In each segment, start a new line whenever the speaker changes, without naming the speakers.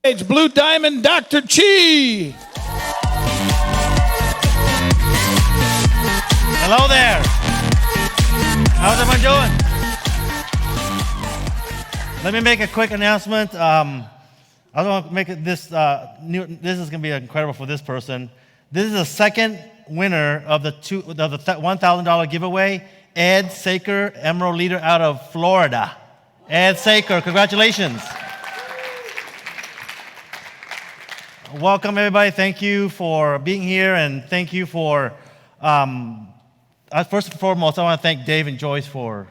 It's Blue Diamond Dr. Chi.
Hello there. How's everyone doing? Let me make a quick announcement. I want to make it this this is going to be incredible for this person. This is the second winner of the $1,000 giveaway. Ed Saker, Emerald Leader out of Florida. Ed Saker, congratulations. Welcome, everybody. Thank you for being here, and thank you for, first and foremost, I want to thank Dave and Joyce for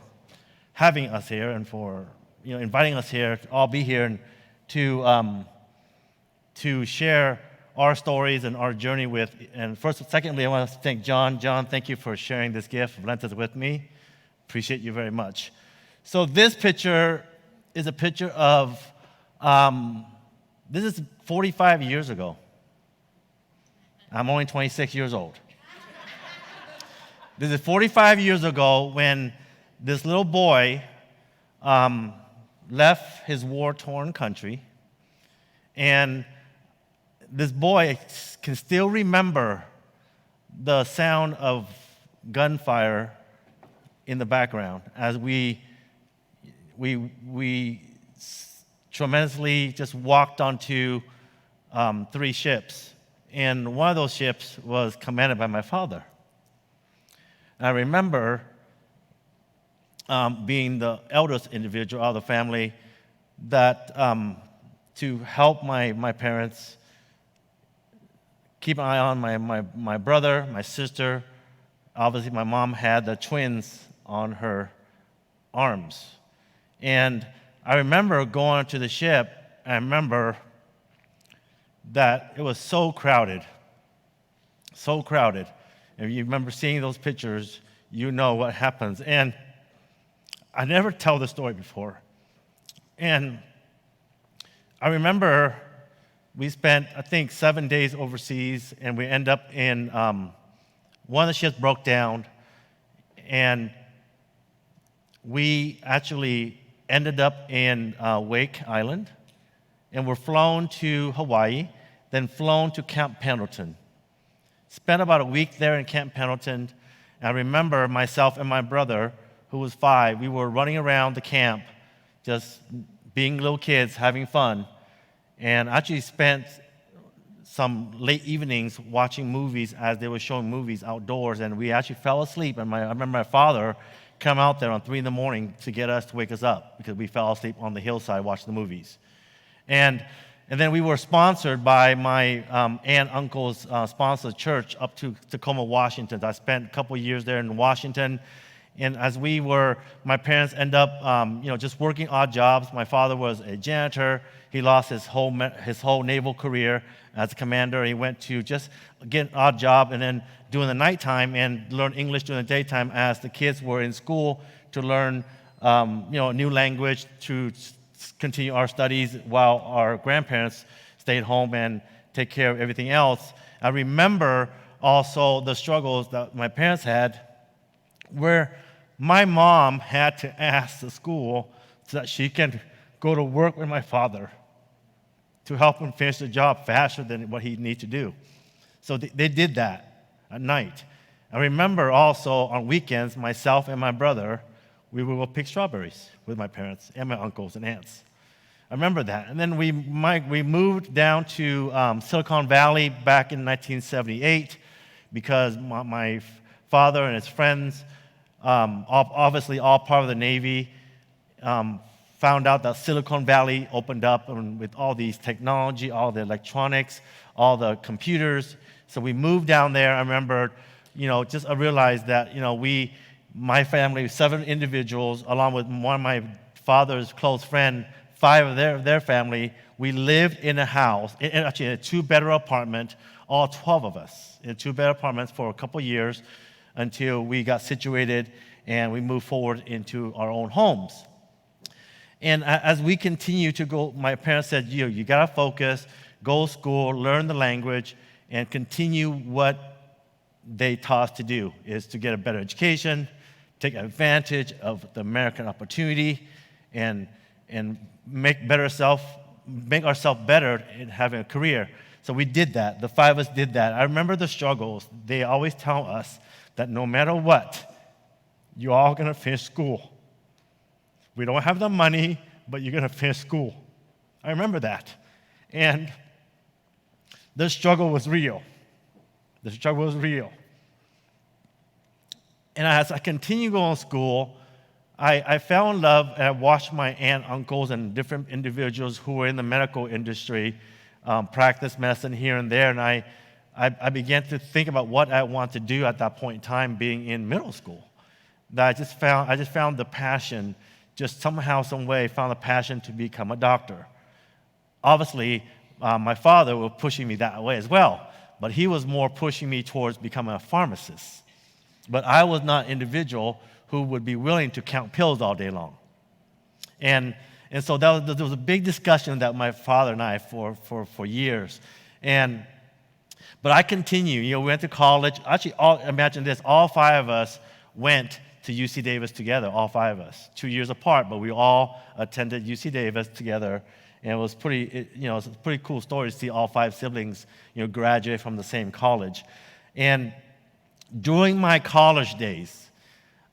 having us here and for inviting us here to all be here and to share our stories and our journey with. And secondly, I want to thank John. John, thank you for sharing this gift of Lenses with me. Appreciate you very much. So this picture is a picture of, this is 45 years ago. I'm only 26 years old. This is 45 years ago when this little boy left his war-torn country, and this boy can still remember the sound of gunfire in the background as we tremendously just walked onto 3 ships, and one of those ships was commanded by my father. And I remember being the eldest individual out of the family that to help my parents keep an eye on my brother, my sister. Obviously, my mom had the twins on her arms. And I remember going to the ship, and I remember that it was so crowded. If you remember seeing those pictures, you know what happens. And I never tell this story before. And I remember we spent, I think, 7 days overseas, and we end up in, one of the ships broke down, and we actually ended up in Wake Island, and were flown to Hawaii, then flown to Camp Pendleton. Spent about a week there in Camp Pendleton. And I remember myself and my brother, who was 5, we were running around the camp, just being little kids, having fun, and actually spent some late evenings watching movies as they were showing movies outdoors, and we actually fell asleep. And I remember my father come out there on 3 in the morning to wake us up because we fell asleep on the hillside watching the movies. And then we were sponsored by my aunt, uncle's sponsored church up to Tacoma, Washington. I spent a couple years there in Washington. And as my parents end up, just working odd jobs. My father was a janitor. He lost his whole naval career as a commander. He went to just get an odd job and then during the nighttime and learn English during the daytime as the kids were in school to learn, a new language to continue our studies while our grandparents stayed home and take care of everything else. I remember also the struggles that my parents had where my mom had to ask the school so that she can go to work with my father to help him finish the job faster than what he needed to do. So they did that at night. I remember also on weekends, myself and my brother, we would go pick strawberries with my parents and my uncles and aunts. I remember that. And then we moved down to Silicon Valley back in 1978 because my father and his friends, obviously all part of the Navy, found out that Silicon Valley opened up with all these technology, all the electronics, all the computers. So we moved down there. I remember, I realized that, my family, 7 individuals, along with one of my father's close friends, 5 of their family, we lived in a house, actually in a 2-bedroom apartment, all 12 of us, in 2-bedroom apartments for a couple years until we got situated and we moved forward into our own homes. And as we continue to go, my parents said, you got to focus, go to school, learn the language, and continue what they taught us to do, is to get a better education, take advantage of the American opportunity, and make better self make ourselves better in having a career. So we did that. The five of us did that. I remember the struggles. They always tell us that no matter what, you're all going to finish school. We don't have the money, but you're going to finish school. I remember that. And the struggle was real. The struggle was real. And as I continued going to school, I fell in love, and I watched my aunt, uncles, and different individuals who were in the medical industry practice medicine here and there, and I began to think about what I wanted to do at that point in time, being in middle school. That I just found the passion, just somehow, some way, found the passion to become a doctor. Obviously, my father was pushing me that way as well, but he was more pushing me towards becoming a pharmacist. But I was not an individual who would be willing to count pills all day long. And so there was a big discussion that my father and I for years. But I continued. We went to college. Actually, imagine this, all five of us went to UC Davis together, all five of us, 2 years apart, but we all attended UC Davis together. And it was it's a pretty cool story to see all five siblings, graduate from the same college. And during my college days,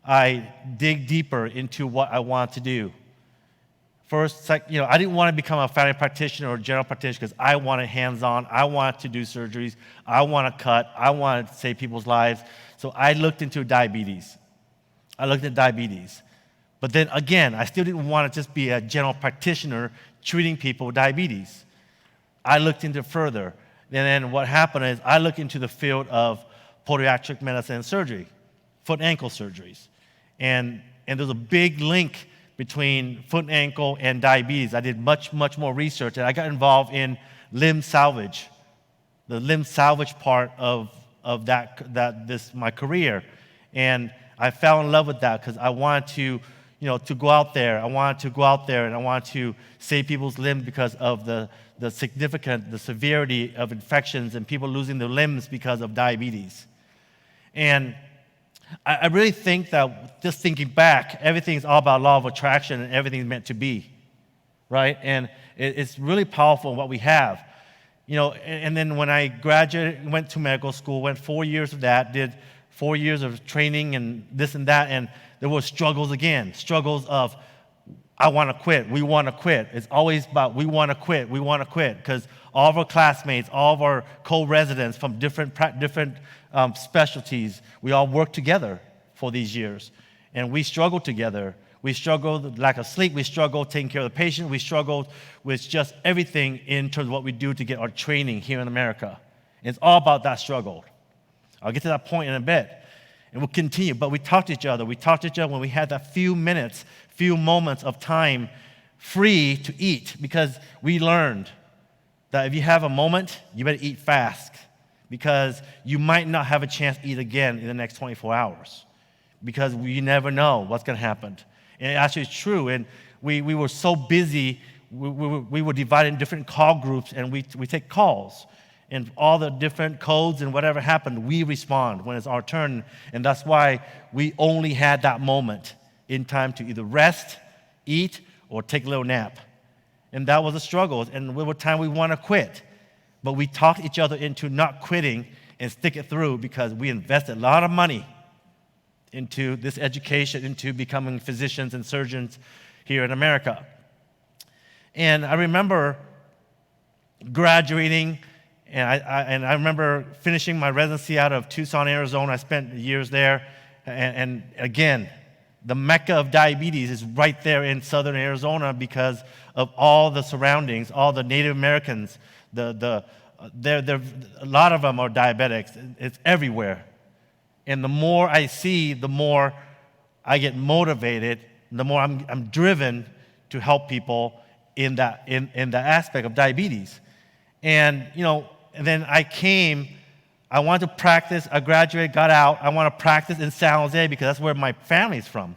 I dig deeper into what I want to do. First, I didn't want to become a family practitioner or general practitioner because I wanted hands-on. I wanted to do surgeries. I want to cut. I wanted to save people's lives. So I looked into diabetes. But then again, I still didn't want to just be a general practitioner treating people with diabetes. I looked into it further. And then what happened is I looked into the field of podiatric medicine and surgery, foot and ankle surgeries. And there's a big link between foot and ankle and diabetes. I did much, much more research, and I got involved in limb salvage, the limb salvage part of my career. And I fell in love with that because I wanted to go out there. I wanted to go out there and I wanted to save people's limbs because of the severity of infections and people losing their limbs because of diabetes. And I really think that, just thinking back, everything's all about law of attraction and everything's meant to be, right? And it's really powerful what we have. And then when I graduated, went to medical school, went 4 years of that, did 4 years of training and this and that, and there were struggles again, struggles of, I want to quit, we want to quit. It's always about we want to quit, because all of our classmates, all of our co-residents from different specialties, we all worked together for these years. And we struggled together. We struggled with lack of sleep. We struggled taking care of the patient. We struggled with just everything in terms of what we do to get our training here in America. It's all about that struggle. I'll get to that point in a bit. And we'll continue. But we talked to each other. We talked to each other when we had that few minutes, few moments of time free to eat, because we learned that if you have a moment, you better eat fast, because you might not have a chance to eat again in the next 24 hours, because you never know what's going to happen. And actually, it's true. And we were so busy, we were divided in different call groups, and we take calls. And all the different codes and whatever happened, we respond when it's our turn. And that's why we only had that moment in time to either rest, eat, or take a little nap. And that was a struggle. And there were times we want to quit. But we talked each other into not quitting and stick it through, because we invested a lot of money into this education, into becoming physicians and surgeons here in America. And I remember graduating, and I remember finishing my residency out of Tucson, Arizona. I spent years there. And again, the mecca of diabetes is right there in southern Arizona because of all the surroundings, all the Native Americans. A lot of them are diabetics. It's everywhere. And the more I see, the more I get motivated, the more I'm driven to help people in that aspect of diabetes. And and then I wanted to practice. I graduated, got out. I want to practice in San Jose because that's where my family's from.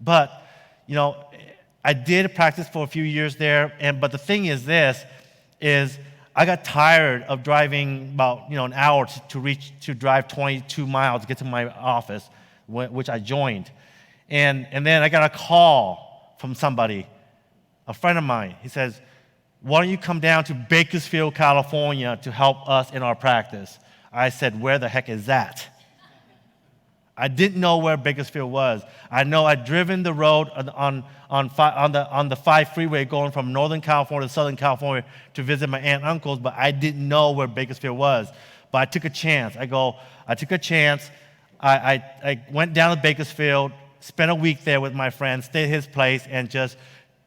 But I did practice for a few years there. But the thing is I got tired of driving about an hour to drive 22 miles to get to my office, which I joined. And then I got a call from somebody, a friend of mine. He says, why don't you come down to Bakersfield, California to help us in our practice? I said, where the heck is that? I didn't know where Bakersfield was. I know I'd driven the road on the 5 freeway going from Northern California to Southern California to visit my aunt and uncles, but I didn't know where Bakersfield was. But I took a chance. I took a chance. I went down to Bakersfield, spent a week there with my friend, stayed at his place, and just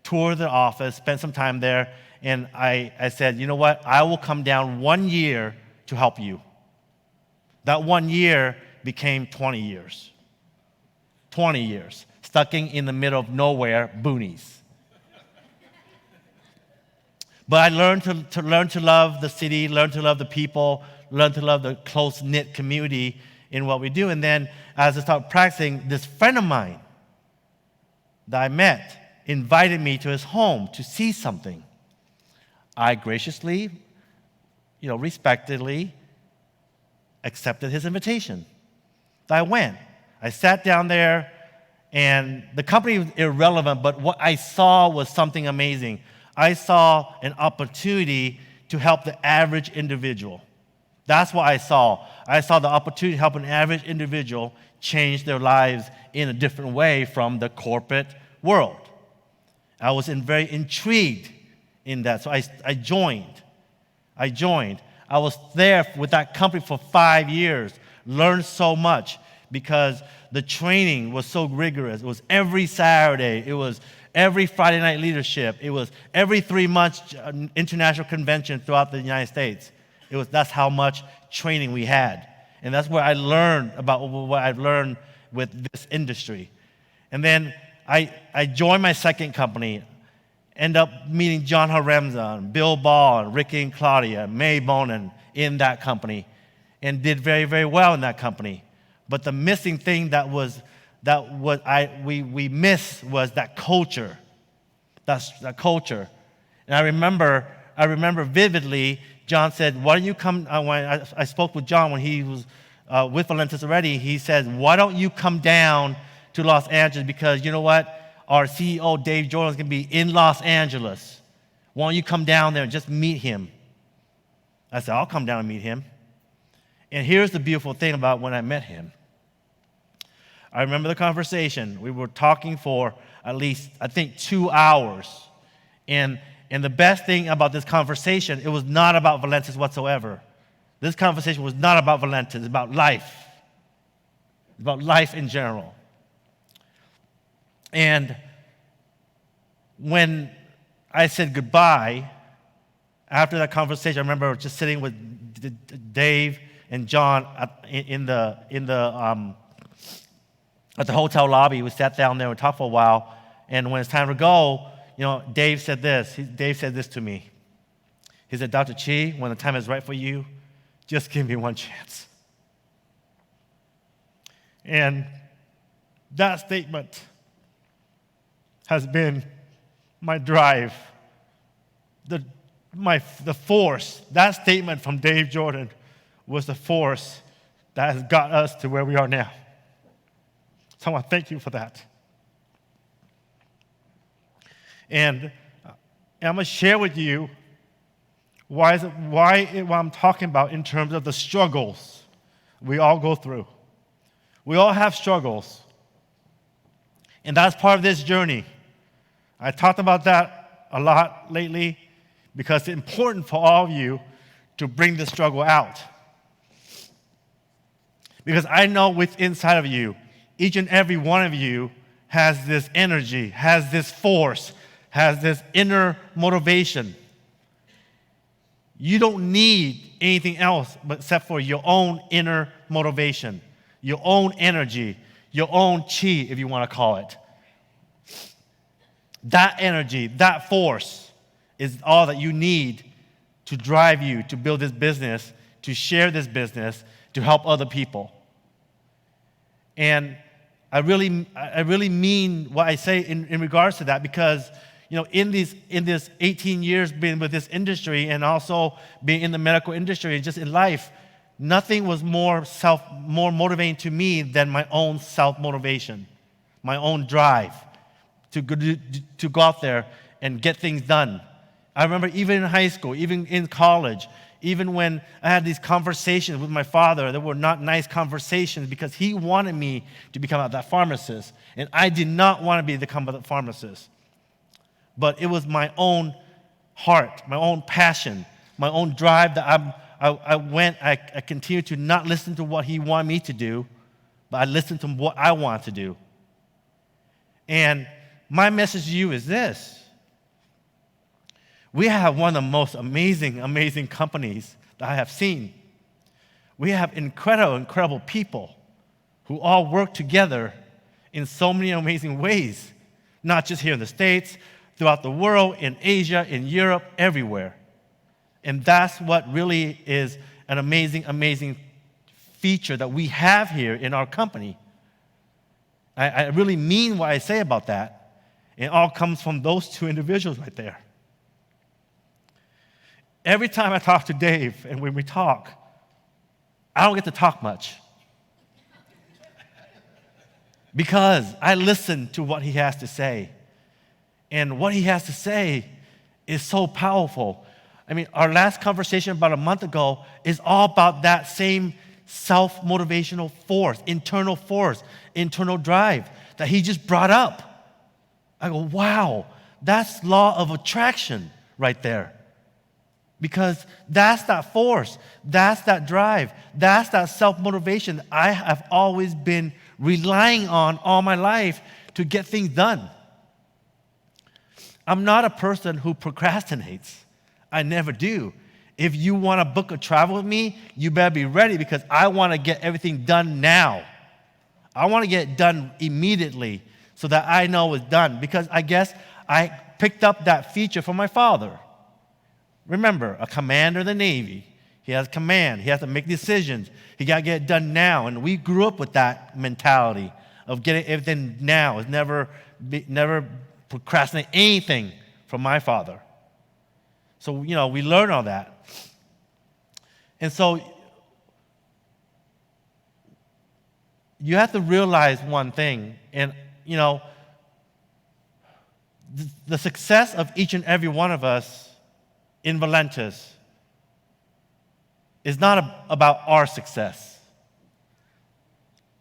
toured the office, spent some time there. And I said, you know what? I will come down 1 year to help you. That 1 year became 20 years. 20 years, stuck in the middle of nowhere, boonies. But I learned to love the city, learn to love the people, learn to love the close-knit community in what we do. And then as I started practicing, this friend of mine that I met invited me to his home to see something. I graciously, respectfully accepted his invitation. I went. I sat down there, and the company was irrelevant, but what I saw was something amazing. I saw an opportunity to help the average individual. That's what I saw. I saw the opportunity to help an average individual change their lives in a different way from the corporate world. I was very intrigued in that, so I joined. I was there with that company for 5 years. Learned so much because the training was so rigorous. It was every Saturday. It was every Friday night leadership. It was every 3 months international convention throughout the United States. That's how much training we had. And that's where I learned about what I've learned with this industry. And then I joined my second company, end up meeting John Haremza, Bill Ball, Ricky and Claudia, May Bonin in that company, and did very, very well in that company. But the missing thing we missed was that culture. That's that culture. And I remember vividly, John said, why don't you come, when I spoke with John when he was with Valentis already, he said, why don't you come down to Los Angeles, because you know what? Our CEO, Dave Jordan, is going to be in Los Angeles. Why don't you come down there and just meet him? I said, I'll come down and meet him. And here's the beautiful thing about when I met him. I remember the conversation. We were talking for at least, I think, 2 hours. And the best thing about this conversation, it was not about Valentis whatsoever. This conversation was not about Valentis. It's about life. It's about life in general. And when I said goodbye, after that conversation, I remember just sitting with Dave and John at the hotel lobby. We sat down there and talked for a while. And when it's time to go, Dave said this. Dave said this to me. He said, Dr. Chi, when the time is right for you, just give me one chance. And that statement has been my drive, the force. That statement from Dave Jordan was the force that has got us to where we are now. So I want to thank you for that. And I'm going to share with you what I'm talking about in terms of the struggles we all go through. We all have struggles. And that's part of this journey. I talked about that a lot lately because it's important for all of you to bring the struggle out. Because I know within inside of you, each and every one of you has this energy, has this force, has this inner motivation. You don't need anything else except for your own inner motivation, your own energy, your own chi, if you want to call it. That energy, that force is all that you need to drive you to build this business, to share this business, to help other people. And I really mean what I say in regards to that, because in this 18 years being with this industry and also being in the medical industry and just in life, nothing was more motivating to me than my own self-motivation, my own drive to go out there and get things done. I remember even in high school, even in college, even when I had these conversations with my father, they were not nice conversations because he wanted me to become that pharmacist. And I did not want to become that pharmacist. But it was my own heart, my own passion, my own drive that I continued to not listen to what he wanted me to do, but I listened to what I wanted to do. And my message to you is this. We have one of the most amazing companies that I have seen. We have incredible people who all work together in so many amazing ways, not just here in the States, throughout the world, in Asia, in Europe, everywhere. And that's what really is an amazing feature that we have here in our company. I really mean what I say about that. It all comes from those two individuals right there. Every time I talk to Dave, and when we talk, I don't get to talk much. Because I listen to what he has to say. And what he has to say is so powerful. I mean, our last conversation about a month ago is all about that same self-motivational force, internal drive that he just brought up. I go, wow, that's law of attraction right there. Because that's that force, that's that drive, that's that self-motivation that I have always been relying on all my life to get things done. I'm not a person who procrastinates. I never do. If you want to book a travel with me, you better be ready because I want to get everything done now. I want to get it done immediately so that I know it's done because I guess I picked up that feature from my father. Remember, a commander of the Navy, he has command, he has to make decisions, he got to get it done now. And we grew up with that mentality of getting everything now. It's never procrastinate anything from my father. So, we learn all that. And so, you have to realize one thing, and, the success of each and every one of us in Valentis is not about our success.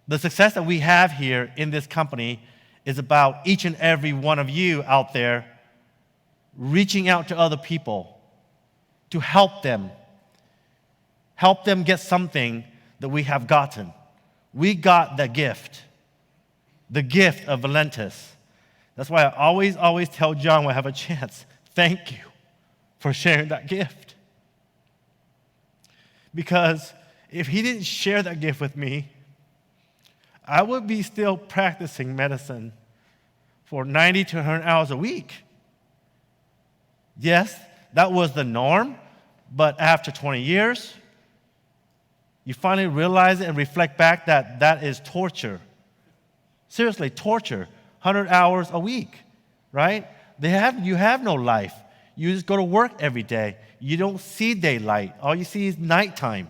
The success that we have here in this company is about each and every one of you out there reaching out to other people to help them get something that we have gotten. We got the gift of Valentis. That's why I always tell John when I have a chance, thank you for sharing that gift. Because if he didn't share that gift with me, I would be still practicing medicine for 90 to 100 hours a week. Yes, that was the norm, but after 20 years, you finally realize it and reflect back that that is torture. Seriously, torture. 100 hours a week, right? You have no life. You just go to work every day. You don't see daylight. All you see is nighttime.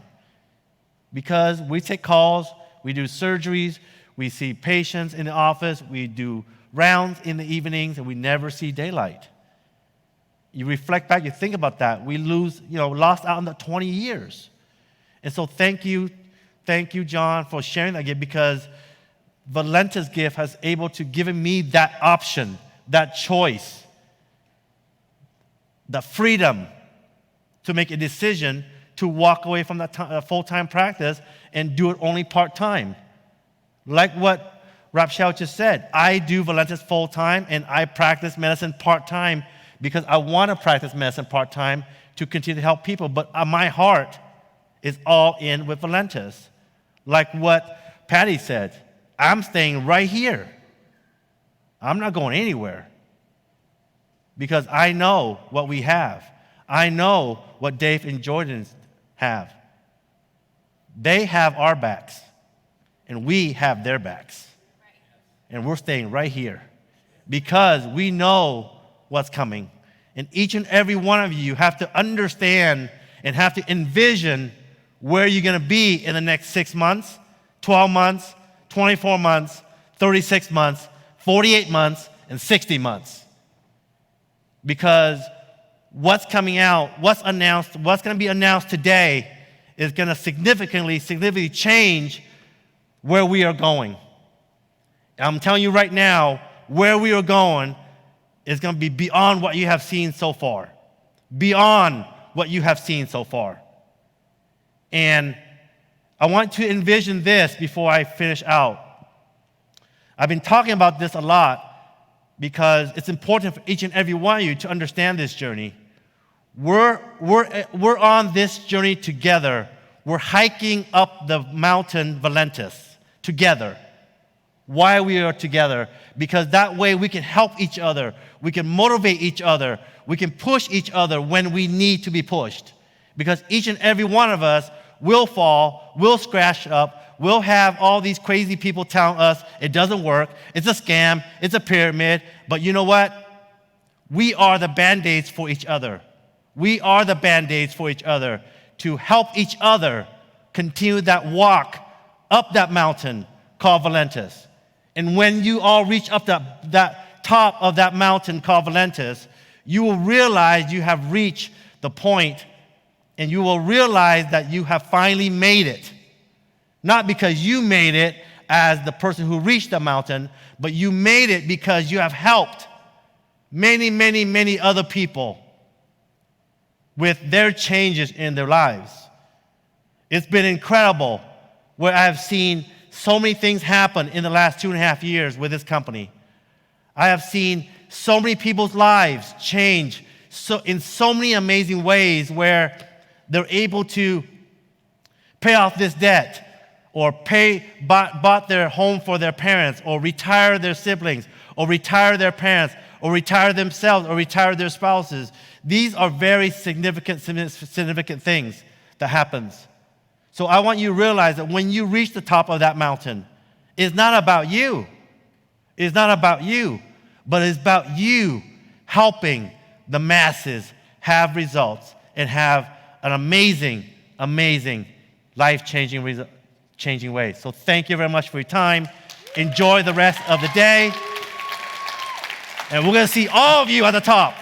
Because we take calls, we do surgeries, we see patients in the office, we do rounds in the evenings, and we never see daylight. You reflect back, you think about that. We lost out on the 20 years. And so thank you, John, for sharing that gift because Valentis' gift has able to give me that option, that choice, the freedom to make a decision to walk away from that full-time practice and do it only part-time. Like what Raphael just said, I do Valentis full-time and I practice medicine part-time because I want to practice medicine part-time to continue to help people, but my heart is all in with Valentis. Like what Patty said, I'm staying right here. I'm not going anywhere because I know what we have. I know what Dave and Jordan have. They have our backs, and we have their backs. And we're staying right here because we know what's coming. And each and every one of you have to understand and have to envision where you're going to be in the next 6 months, 12 months, 24 months, 36 months, 48 months, and 60 months. Because what's coming out, what's announced, what's going to be announced today is going to significantly change where we are going. And I'm telling you right now, where we are going is going to be beyond what you have seen so far. Beyond what you have seen so far. And I want to envision this before I finish out. I've been talking about this a lot because it's important for each and every one of you to understand this journey. We're on this journey together. We're hiking up the mountain Valentis together. Why we are together? Because that way we can help each other. We can motivate each other. We can push each other when we need to be pushed. Because each and every one of us will fall, will scratch up, will have all these crazy people telling us it doesn't work, it's a scam, it's a pyramid. But you know what? We are the Band-Aids for each other. We are the Band-Aids for each other to help each other continue that walk up that mountain called Valentis. And when you all reach up that top of that mountain called Valentis, you will realize you have reached the point, and you will realize that you have finally made it. Not because you made it as the person who reached the mountain, but you made it because you have helped many other people with their changes in their lives. It's been incredible where I have seen so many things happen in the last 2.5 years with this company. I have seen so many people's lives change in so many amazing ways where they're able to pay off this debt or bought their home for their parents or retire their siblings or retire their parents or retire themselves or retire their spouses. These are very significant things that happens. So I want you to realize that when you reach the top of that mountain, it's not about you. It's not about you, but it's about you helping the masses have results and have an amazing, life-changing way. So thank you very much for your time. Enjoy the rest of the day. And we're going to see all of you at the top.